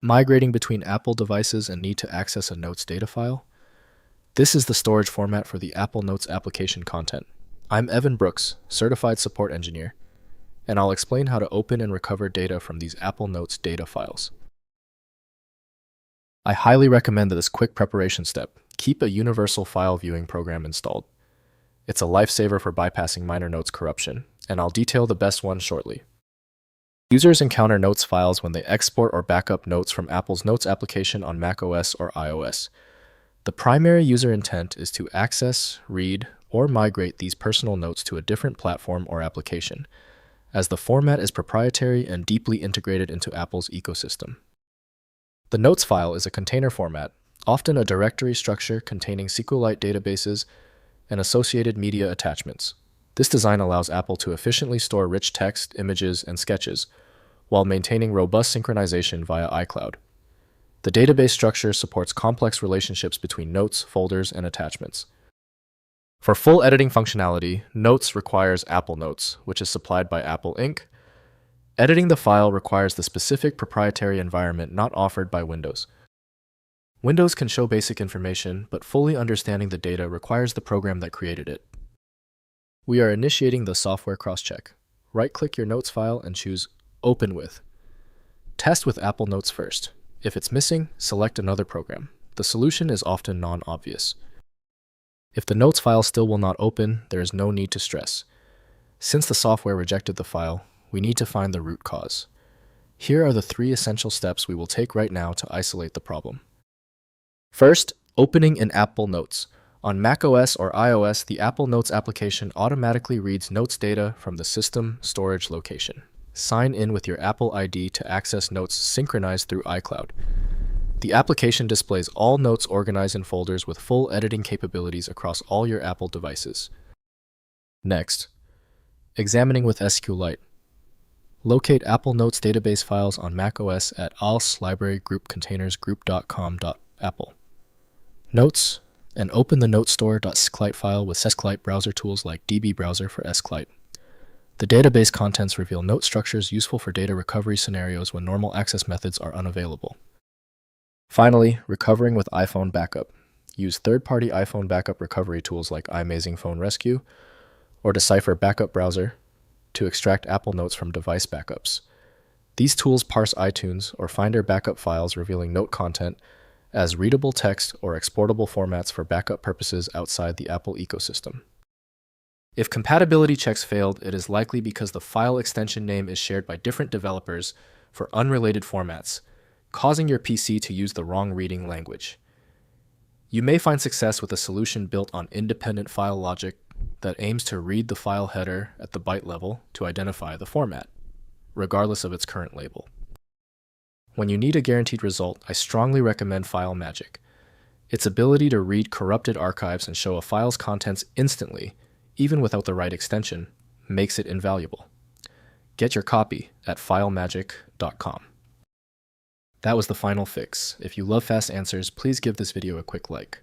Migrating between Apple devices and need to access a Notes data file? This is the storage format for the Apple Notes application content. I'm Evan Brooks, Certified Support Engineer, and I'll explain how to open and recover data from these Apple Notes data files. I highly recommend this quick preparation step. Keep a universal file viewing program installed. It's a lifesaver for bypassing minor notes corruption, and I'll detail the best one shortly. Users encounter Notes files when they export or backup notes from Apple's Notes application on macOS or iOS. The primary user intent is to access, read, or migrate these personal notes to a different platform or application, as the format is proprietary and deeply integrated into Apple's ecosystem. The Notes file is a container format, often a directory structure containing SQLite databases and associated media attachments. This design allows Apple to efficiently store rich text, images, and sketches, while maintaining robust synchronization via iCloud. The database structure supports complex relationships between notes, folders, and attachments. For full editing functionality, Notes requires Apple Notes, which is supplied by Apple Inc. Editing the file requires the specific proprietary environment not offered by Windows. Windows can show basic information, but fully understanding the data requires the program that created it. We are initiating the software cross-check. Right-click your Notes file and choose Open With. Test with Apple Notes first. If it's missing, select another program. The solution is often non-obvious. If the Notes file still will not open, there is no need to stress. Since the software rejected the file, we need to find the root cause. Here are the 3 essential steps we will take right now to isolate the problem. First, opening in Apple Notes. On macOS or iOS, the Apple Notes application automatically reads Notes data from the system storage location. Sign in with your Apple ID to access Notes synchronized through iCloud. The application displays all notes organized in folders with full editing capabilities across all your Apple devices. Next, examining with SQLite. Locate Apple Notes database files on macOS at als library group containers group.com.apple. Notes, and open the notestore.SQLite file with SQLite browser tools like DB Browser for SQLite. The database contents reveal note structures useful for data recovery scenarios when normal access methods are unavailable. Finally, recovering with iPhone backup. Use third-party iPhone backup recovery tools like iMazing Phone Rescue or Decipher Backup Browser to extract Apple Notes from device backups. These tools parse iTunes or Finder backup files, revealing note content as readable text or exportable formats for backup purposes outside the Apple ecosystem. If compatibility checks failed, it is likely because the file extension name is shared by different developers for unrelated formats, causing your PC to use the wrong reading language. You may find success with a solution built on independent file logic that aims to read the file header at the byte level to identify the format, regardless of its current label. When you need a guaranteed result, I strongly recommend File Magic. Its ability to read corrupted archives and show a file's contents instantly, even without the right extension, makes it invaluable. Get your copy at filemagic.com. That was the final fix. If you love fast answers, please give this video a quick like.